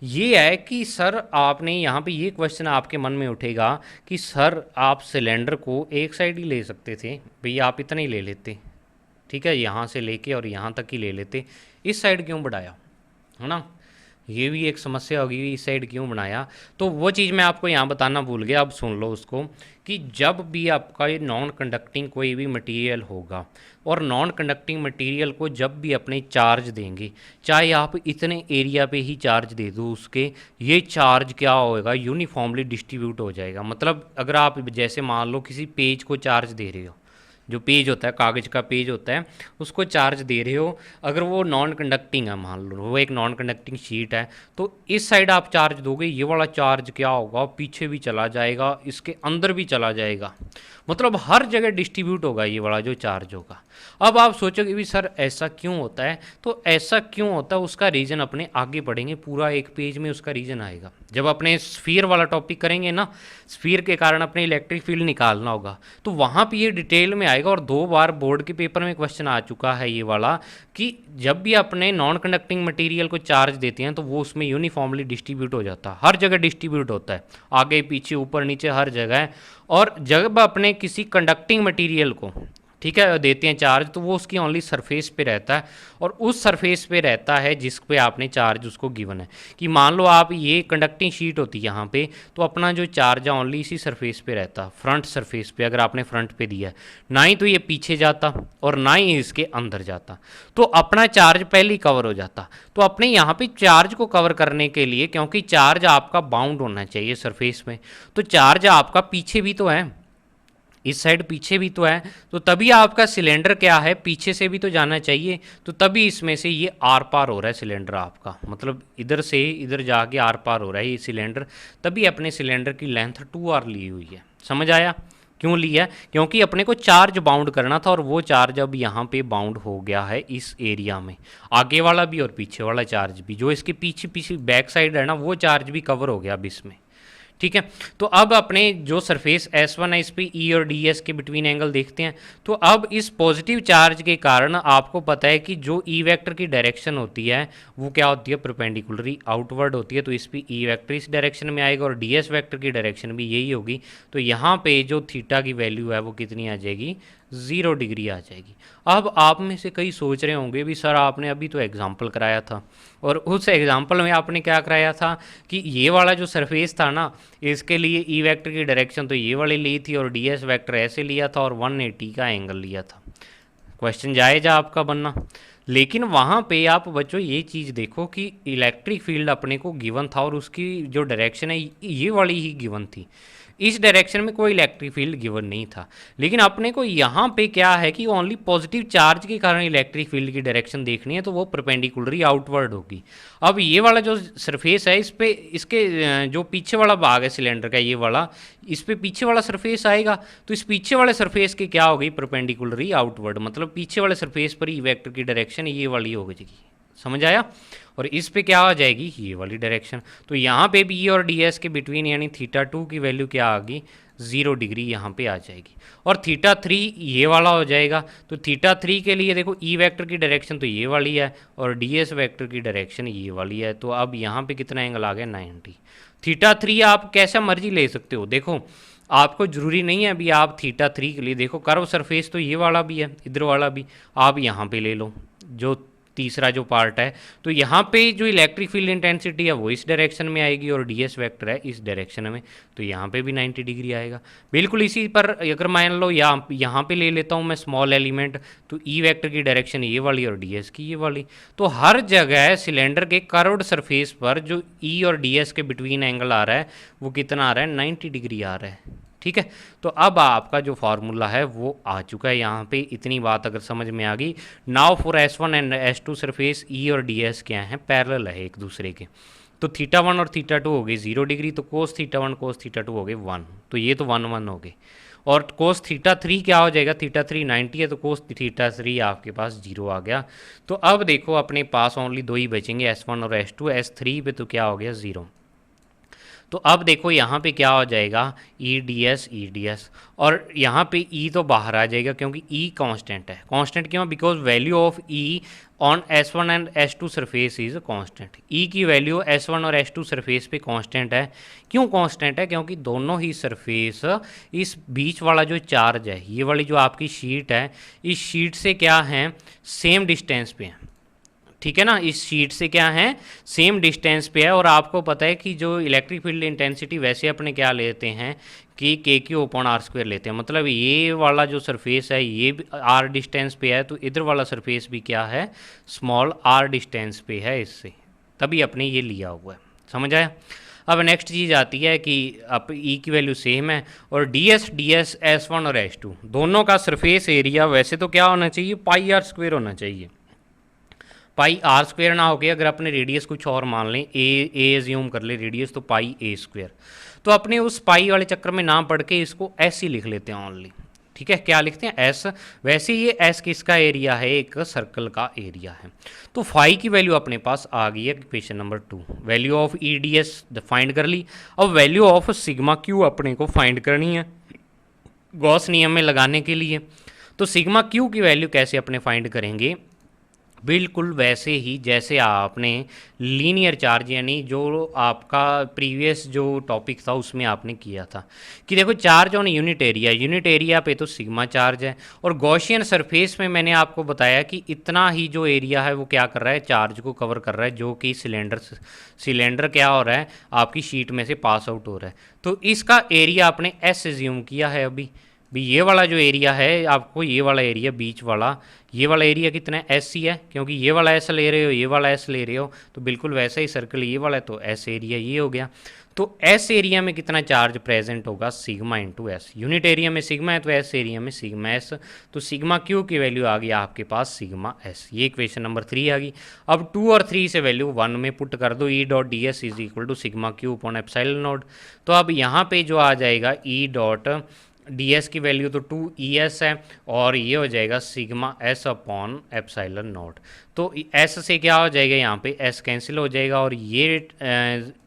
ये है कि सर आपने यहाँ पे ये क्वेश्चन आपके मन में उठेगा कि सर आप सिलेंडर को एक साइड ही ले सकते थे, भैया आप इतना ही ले लेते, ठीक है, यहाँ से लेके और यहाँ तक ही ले लेते, इस साइड क्यों बढ़ाया, है ना, ये भी एक समस्या होगी, इस साइड क्यों बनाया। तो वो चीज़ मैं आपको यहाँ बताना भूल गया, अब सुन लो उसको, कि जब भी आपका ये नॉन कंडक्टिंग कोई भी मटेरियल होगा, और नॉन कंडक्टिंग मटेरियल को जब भी अपने चार्ज देंगे, चाहे आप इतने एरिया पे ही चार्ज दे दो उसके, ये चार्ज क्या होएगा, यूनिफॉर्मली डिस्ट्रीब्यूट हो जाएगा। मतलब अगर आप जैसे मान लो किसी पेज को चार्ज दे रहे हो, जो पेज होता है कागज़ का पेज होता है, उसको चार्ज दे रहे हो, अगर वो नॉन कंडक्टिंग है, मान लो वो एक नॉन कंडक्टिंग शीट है, तो इस साइड आप चार्ज दोगे, ये वाला चार्ज क्या होगा, पीछे भी चला जाएगा, इसके अंदर भी चला जाएगा, मतलब हर जगह डिस्ट्रीब्यूट होगा ये वाला जो चार्ज होगा। अब आप सोचोगे भी सर ऐसा क्यों होता है, तो ऐसा क्यों होता है उसका रीज़न अपने आगे पढ़ेंगे, पूरा एक पेज में उसका रीज़न आएगा। जब अपने स्फीयर वाला टॉपिक करेंगे ना, स्फीयर के कारण अपने इलेक्ट्रिक फील्ड निकालना होगा, तो वहाँ पे ये डिटेल में आएगा। और 2 बार बोर्ड के पेपर में क्वेश्चन आ चुका है ये वाला, कि जब भी अपने नॉन कंडक्टिंग मटेरियल को चार्ज देते हैं तो वो उसमें यूनिफॉर्मली डिस्ट्रीब्यूट हो जाता है, हर जगह डिस्ट्रीब्यूट होता है, आगे पीछे ऊपर नीचे हर जगह। और जब अपने किसी कंडक्टिंग मटेरियल को, ठीक है, देते हैं चार्ज, तो वो उसकी ओनली सरफेस पे रहता है, और उस सरफेस पे रहता है जिस पे आपने चार्ज उसको गिवन है। कि मान लो आप ये कंडक्टिंग शीट होती है यहाँ पे, तो अपना जो चार्ज है ओनली इसी सरफेस पे रहता, फ्रंट सरफेस पे, अगर आपने फ्रंट पे दिया है, ना ही तो ये पीछे जाता और ना ही इसके अंदर जाता, तो अपना चार्ज पहले ही कवर हो जाता। तो अपने यहाँ पे चार्ज को कवर करने के लिए, क्योंकि चार्ज आपका बाउंड होना चाहिए सरफेस में, तो चार्ज आपका पीछे भी तो है, इस साइड पीछे भी तो है, तो तभी आपका सिलेंडर क्या है, पीछे से भी तो जाना चाहिए, तो तभी इसमें से ये आर पार हो रहा है सिलेंडर आपका, मतलब इधर से इधर जाके आर पार हो रहा है ये सिलेंडर, तभी अपने सिलेंडर की लेंथ 2r ली हुई है। समझ आया, क्यों लिया? क्योंकि अपने को चार्ज बाउंड करना था और वो चार्ज अब यहाँ पे बाउंड हो गया है इस एरिया में। आगे वाला भी और पीछे वाला चार्ज भी, जो इसके पीछे पीछे बैक साइड है ना, वो चार्ज भी कवर हो गया अब इसमें। ठीक है, तो अब अपने जो सरफेस S1 है इस पे E और DS के बिटवीन एंगल देखते हैं। तो अब इस पॉजिटिव चार्ज के कारण आपको पता है कि जो E वेक्टर की डायरेक्शन होती है वो क्या होती है? परपेंडिकुलरली आउटवर्ड होती है। तो इस पे E वेक्टर इस डायरेक्शन में आएगा और DS वेक्टर की डायरेक्शन भी यही होगी। तो यहाँ पे जो थीटा की वैल्यू है वो कितनी आ जाएगी? 0 डिग्री आ जाएगी। अब आप में से कई सोच रहे होंगे भी सर आपने अभी तो एग्जाम्पल कराया था, और उस एग्जाम्पल में आपने क्या कराया था कि ये वाला जो सरफेस था ना, इसके लिए ई वेक्टर की डायरेक्शन तो ये वाली ली थी और डी एस वेक्टर ऐसे लिया था और 180 का एंगल लिया था। क्वेश्चन जायज़ आपका बनना। लेकिन वहाँ पे आप बच्चों ये चीज़ देखो कि इलेक्ट्रिक फील्ड अपने को गिवन था और उसकी जो डायरेक्शन है ये वाली ही गिवन थी। इस डायरेक्शन में कोई इलेक्ट्रिक फील्ड गिवन नहीं था। लेकिन अपने को यहाँ पे क्या है कि ओनली पॉजिटिव चार्ज के कारण इलेक्ट्रिक फील्ड की डायरेक्शन देखनी है, तो वो परपेंडिकुलरली आउटवर्ड होगी। अब ये वाला जो सरफेस है इस पे इसके जो पीछे वाला भाग है सिलेंडर का, ये वाला इस पे पीछे वाला सरफेस आएगा, तो इस पीछे वाले सरफेस की क्या होगी? परपेंडिकुलरली आउटवर्ड, मतलब पीछे वाले सरफेस पर ई वेक्टर की डायरेक्शन ये वाली हो जाएगी। समझ आया? और इस पे क्या आ जाएगी? ये वाली डायरेक्शन। तो यहाँ पे भी ई और डी एस के बिटवीन यानी θ2 की वैल्यू क्या आ गई? 0 डिग्री यहाँ पे आ जाएगी। और θ3 ये वाला हो जाएगा। तो θ3 के लिए देखो ई वेक्टर की डायरेक्शन तो ये वाली है और डी एस वेक्टर की डायरेक्शन ये वाली है। तो अब यहाँ पे कितना एंगल आ गया? 90। θ3 आप कैसा मर्जी ले सकते हो। देखो आपको जरूरी नहीं है अभी आप θ3 के लिए, देखो कर्व सरफेस तो ये वाला भी है, इधर वाला भी आप यहाँ पे ले लो जो तीसरा जो पार्ट है। तो यहाँ पे जो इलेक्ट्रिक फील्ड इंटेंसिटी है वो इस डायरेक्शन में आएगी और डीएस वेक्टर है इस डायरेक्शन में, तो यहाँ पे भी 90 डिग्री आएगा। बिल्कुल इसी पर अगर मान लो यहाँ पे ले लेता हूँ मैं स्मॉल एलिमेंट, तो ई वेक्टर की डायरेक्शन ये वाली और डीएस की ये वाली। तो हर जगह सिलेंडर के कर्व्ड सरफेस पर जो ई और डीएस के बिटवीन एंगल आ रहा है वो कितना आ रहा है? 90 डिग्री आ रहा है। ठीक है, तो अब आपका जो फार्मूला है वो आ चुका है। यहाँ पे इतनी बात अगर समझ में आ गई। Now for S1 and S2 surface E और डी एस क्या है? पैरेलल है एक दूसरे के। तो θ1 और θ2 हो गई 0 डिग्री, तो कोस θ1 कोस θ2 हो गए 1, तो ये तो 1 1 हो गए। और कोस θ3 क्या हो जाएगा? θ3 90 है तो कोस θ3 आपके पास 0 आ गया। तो अब देखो अपने पास ओनली दो ही बचेंगे, S1 और S2। S3 पे तो क्या हो गया? 0। तो अब देखो यहाँ पे क्या हो जाएगा? ई डी एस, और यहाँ पे ई तो बाहर आ जाएगा क्योंकि ई कांस्टेंट है। कांस्टेंट क्यों? Because value of E on S1 and S2 surface is constant. E की वैल्यू S1 और S2 सरफेस पे कांस्टेंट है। क्यों कांस्टेंट है? क्योंकि दोनों ही सरफेस इस बीच वाला जो चार्ज है, ये वाली जो आपकी शीट है, इस शीट से क्या है? सेम डिस्टेंस पे है। ठीक है ना, इस शीट से क्या है? सेम डिस्टेंस पे है। और आपको पता है कि जो इलेक्ट्रिक फील्ड इंटेंसिटी वैसे अपने क्या लेते हैं कि KQ/R² लेते हैं। मतलब ये वाला जो सरफेस है ये R डिस्टेंस पे है, तो इधर वाला सरफेस भी क्या है? स्मॉल r डिस्टेंस पे है इससे, तभी अपने ये लिया हुआ है। समझ आया? अब नेक्स्ट चीज़ आती है कि अब ई की वैल्यू सेम है और डी एस S1 और S2 दोनों का सरफेस एरिया वैसे तो क्या होना चाहिए? πr² होना चाहिए। πr² ना हो के अगर अपने रेडियस कुछ और मान लें, ए एज्यूम कर ले रेडियस, तो πa²। तो अपने उस पाई वाले चक्कर में ना पढ़ के इसको एस ही लिख लेते हैं ओनली। ठीक है, क्या लिखते हैं? एस। वैसे ये एस किसका एरिया है? एक सर्कल का एरिया है। तो फाई की वैल्यू अपने पास आ गई है question number 2। Value of E d S find कर ली। अब वैल्यू ऑफ सिग्मा क्यू अपने को फाइंड करनी है गॉस नियम में लगाने के लिए। तो सिग्मा क्यू की वैल्यू कैसे अपने फाइंड करेंगे? बिल्कुल वैसे ही जैसे आपने लीनियर चार्ज यानी जो आपका प्रीवियस जो टॉपिक था उसमें आपने किया था कि देखो चार्ज ऑन यूनिट एरिया पे तो सिग्मा चार्ज है, और गॉसियन सरफेस में मैंने आपको बताया कि इतना ही जो एरिया है वो क्या कर रहा है? चार्ज को कवर कर रहा है, जो कि सिलेंडर क्या हो रहा है? आपकी शीट में से पास आउट हो रहा है। तो इसका एरिया आपने एस एज्यूम किया है। अभी भी ये वाला जो एरिया है आपको, ये वाला एरिया बीच वाला, ये वाला एरिया कितना है? एस सी है, क्योंकि ये वाला एस ले रहे हो, ये वाला एस ले रहे हो, तो बिल्कुल वैसा ही सर्कल ये वाला है, तो एस एरिया ये हो गया। तो एस एरिया में कितना चार्ज प्रेजेंट होगा? Sigma into S. Unit area में सिग्मा है तो एस एरिया में सिग्मा एस। तो सिग्मा क्यू की वैल्यू आ गई आपके पास सिग्मा एस। ये इक्वेशन नंबर 3 आ गई। अब 2 और 3 से वैल्यू 1 में पुट कर दो। E dot d S is equal to sigma q upon epsilon naught. तो अब यहाँ पे जो आ जाएगा ई डॉट डी एस की वैल्यू तो 2 ES है, और ये हो जाएगा sigma S upon epsilon naught. तो एस से क्या हो जाएगा, यहाँ पे एस कैंसिल हो जाएगा, और ये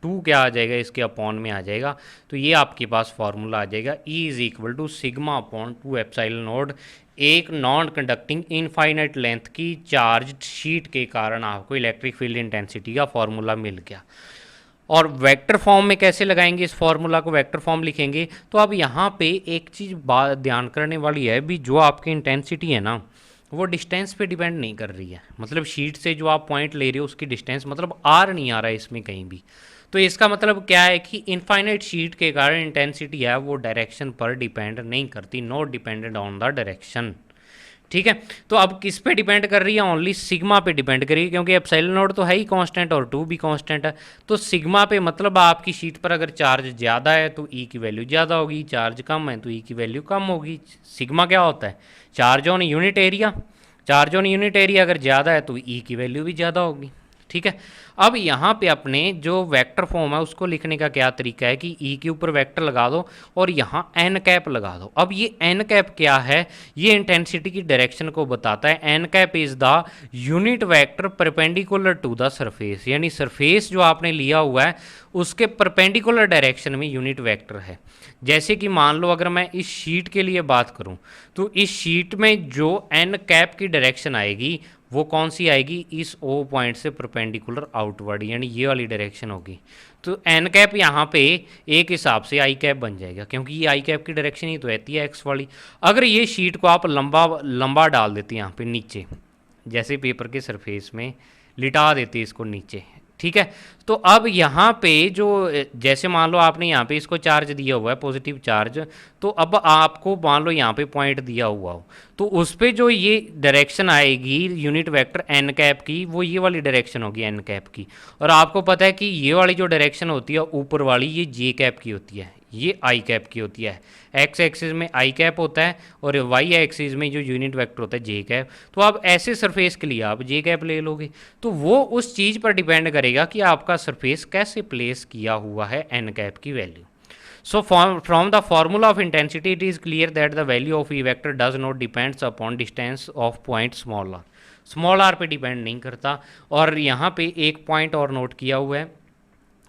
2 क्या आ जाएगा, इसके अपॉन में आ जाएगा। तो ये आपके पास फॉर्मूला आ जाएगा, E is equal to sigma upon 2 epsilon naught. एक नॉन कंडक्टिंग इनफाइनाइट लेंथ की चार्ज शीट के कारण आपको इलेक्ट्रिक फील्ड इंटेंसिटी का फॉर्मूला मिल गया। और वेक्टर फॉर्म में कैसे लगाएंगे इस फॉर्मूला को, वेक्टर फॉर्म लिखेंगे। तो अब यहाँ पे एक चीज़ बात ध्यान करने वाली है भी, जो आपकी इंटेंसिटी है ना, वो डिस्टेंस पे डिपेंड नहीं कर रही है। मतलब शीट से जो आप पॉइंट ले रहे हो उसकी डिस्टेंस, मतलब आर नहीं आ रहा है इसमें कहीं भी। तो इसका मतलब क्या है कि इनफाइनाइट शीट के कारण इंटेंसिटी है वो डायरेक्शन पर डिपेंड नहीं करती, not dependent on the direction. ठीक है। तो अब किस पे डिपेंड कर रही है, ओनली सिग्मा पे डिपेंड करेगी, क्योंकि एप्सिलॉन नॉट तो है ही कांस्टेंट और 2 भी कांस्टेंट है। तो सिग्मा पे मतलब आपकी शीट पर अगर चार्ज ज़्यादा है तो ई की वैल्यू ज़्यादा होगी, चार्ज कम है तो ई की वैल्यू कम होगी। सिग्मा क्या होता है, charge on unit area. Charge on unit area अगर ज़्यादा है तो ई की वैल्यू भी ज़्यादा होगी। ठीक है। अब यहाँ पे अपने जो वेक्टर फॉर्म है उसको लिखने का क्या तरीका है कि ई के ऊपर वेक्टर लगा दो और यहाँ एन कैप लगा दो। अब ये एन कैप क्या है, ये इंटेंसिटी की डायरेक्शन को बताता है। N cap is the unit vector perpendicular to the surface, यानी सरफेस जो आपने लिया हुआ है उसके परपेंडिकुलर डायरेक्शन में यूनिट वेक्टर है। जैसे कि मान लो अगर मैं इस शीट के लिए बात करूं तो इस शीट में जो एन कैप की डायरेक्शन आएगी वो कौन सी आएगी, इस ओ पॉइंट से परपेंडिकुलर आउटवर्ड, यानी ये वाली डायरेक्शन होगी। तो एन कैप यहाँ पे एक हिसाब से आई कैप बन जाएगा, क्योंकि ये आई कैप की डायरेक्शन ही तो रहती है एक्स वाली। अगर ये शीट को आप लंबा लंबा डाल देते हैं यहाँ पे नीचे, जैसे पेपर के सरफेस में लिटा देते इसको नीचे, ठीक है। तो अब यहाँ पे जो जैसे मान लो आपने यहाँ पे इसको चार्ज दिया हुआ है पॉजिटिव चार्ज, तो अब आपको मान लो यहाँ पे पॉइंट दिया हुआ हो तो उस पर जो ये डायरेक्शन आएगी यूनिट वेक्टर एन कैप की, वो ये वाली डायरेक्शन होगी एन कैप की। और आपको पता है कि ये वाली जो डायरेक्शन होती है ऊपर वाली, ये जे कैप की होती है, ये आई कैप की होती है। एक्स एक्सिस में आई कैप होता है और वाई एक्सिस में जो यूनिट वेक्टर होता है जे कैप। तो आप ऐसे सरफेस के लिए आप जे कैप ले लोगे, तो वो उस चीज़ पर डिपेंड करेगा कि आपका सरफेस कैसे प्लेस किया हुआ है एन कैप की value. So from the formula of intensity, it is clear that the value of E vector does not depends upon distance of point small r. Small r पे depend नहीं करता। और यहाँ पे एक पॉइंट और note किया हुआ है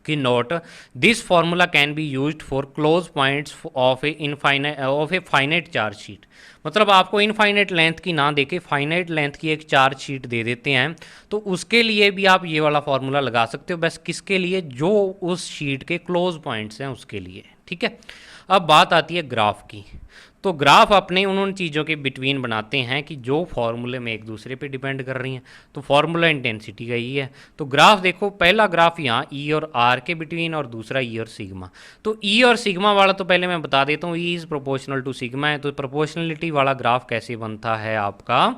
कि note this formula can be used for close points of a finite charge sheet. मतलब आपको इनफाइनाइट लेंथ की ना देके फाइनाइट लेंथ की एक चार्ज शीट दे देते हैं, तो उसके लिए भी आप ये वाला फार्मूला लगा सकते हो। बस किसके लिए, जो उस शीट के क्लोज पॉइंट्स हैं उसके लिए। ठीक है। अब बात आती है ग्राफ की। तो ग्राफ अपने उन चीज़ों के बिटवीन बनाते हैं कि जो फॉर्मूले में एक दूसरे पे डिपेंड कर रही हैं। तो फॉर्मूला इंटेंसिटी का ही है। तो ग्राफ देखो, पहला ग्राफ यहाँ ई और आर के बिटवीन और दूसरा ई और सिग्मा। तो ई और सिग्मा वाला तो पहले मैं बता देता हूँ, E is proportional to sigma है। तो प्रोपोर्शनलिटी वाला ग्राफ कैसे बनता है, आपका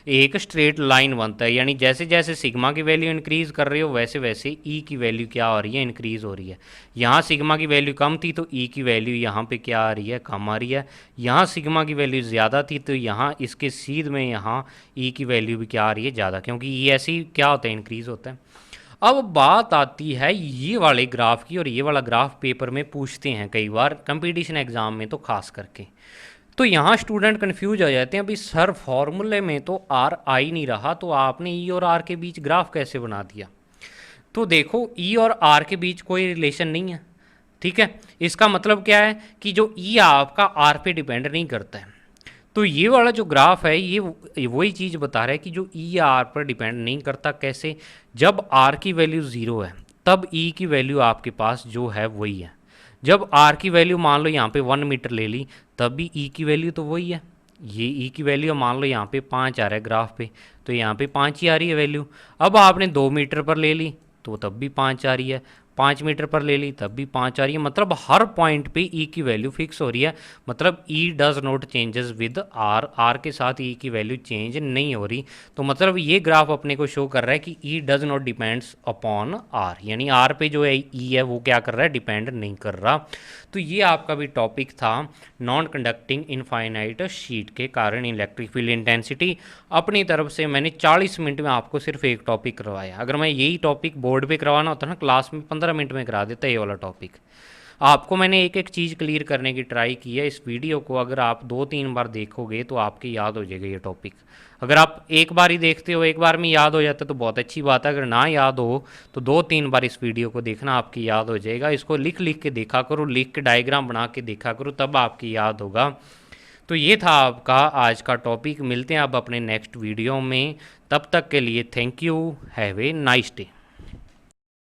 एक स्ट्रेट लाइन बनता है, यानी जैसे जैसे सिग्मा की वैल्यू इंक्रीज़ कर रहे हो वैसे वैसे ई की वैल्यू क्या हो रही है, इंक्रीज़ हो रही है। यहाँ सिग्मा की वैल्यू कम थी तो ई की वैल्यू यहाँ पे क्या आ रही है, कम आ रही है। यहाँ सिग्मा की वैल्यू ज़्यादा थी तो यहाँ इसके सीध में यहाँ ई की वैल्यू भी क्या आ रही है, ज़्यादा, क्योंकि ई ऐसे ही क्या होता है, इंक्रीज़ होता है। अब बात आती है ये वाले ग्राफ की, और ये वाला ग्राफ पेपर में पूछते हैं कई बार कंपटीशन एग्ज़ाम में तो खास करके। तो यहाँ स्टूडेंट कन्फ्यूज हो जाते हैं, अभी सर फॉर्मूले में तो आर आ ही नहीं रहा, तो आपने ई और आर के बीच ग्राफ कैसे बना दिया। तो देखो ई और आर के बीच कोई रिलेशन नहीं है। ठीक है। इसका मतलब क्या है कि जो ई आपका आर पे डिपेंड नहीं करता है। तो ये वाला जो ग्राफ है ये वही चीज़ बता रहा है कि जो ई आर पर डिपेंड नहीं करता। कैसे, जब आर की वैल्यू ज़ीरो है तब ई की वैल्यू आपके पास जो है वही है। जब आर की वैल्यू मान लो यहाँ पे 1 मीटर ले ली तब भी ई की वैल्यू तो वही है। ये ई की वैल्यू मान लो यहाँ पे 5 आ रहा है ग्राफ पे, तो यहाँ पे 5 ही आ रही है वैल्यू। अब आपने 2 मीटर पर ले ली तो तब भी 5 आ रही है, 5 मीटर पर ले ली तब भी 5 आ रही है। मतलब हर पॉइंट पे ई की वैल्यू फिक्स हो रही है। मतलब E does not changes with r, r के साथ ई की वैल्यू चेंज नहीं हो रही। तो मतलब ये ग्राफ अपने को शो कर रहा है कि E does not depends upon r, यानी आर पे जो है ई है वो क्या कर रहा है, डिपेंड नहीं कर रहा। तो ये आपका भी टॉपिक था नॉन कंडक्टिंग इनफाइनाइट शीट के कारण इलेक्ट्रिक फील्ड इंटेंसिटी। अपनी तरफ से मैंने 40 मिनट में आपको सिर्फ एक टॉपिक करवाया। अगर मैं यही टॉपिक बोर्ड पे करवाना होता ना क्लास में 15 मिनट में करा देता ये वाला टॉपिक। आपको मैंने एक एक चीज़ क्लियर करने की ट्राई की है। इस वीडियो को अगर आप 2-3 बार देखोगे तो आपकी याद हो जाएगा ये टॉपिक। अगर आप एक बार ही देखते हो, एक बार में याद हो जाता है तो बहुत अच्छी बात है। अगर ना याद हो तो 2-3 बार इस वीडियो को देखना, आपकी याद हो जाएगा। इसको लिख लिख के देखा करो, लिख के डायग्राम बना के देखा करो, तब आपकी याद होगा। तो ये था आपका आज का टॉपिक। मिलते हैं अब अपने नेक्स्ट वीडियो में। तब तक के लिए thank you. Have a nice day.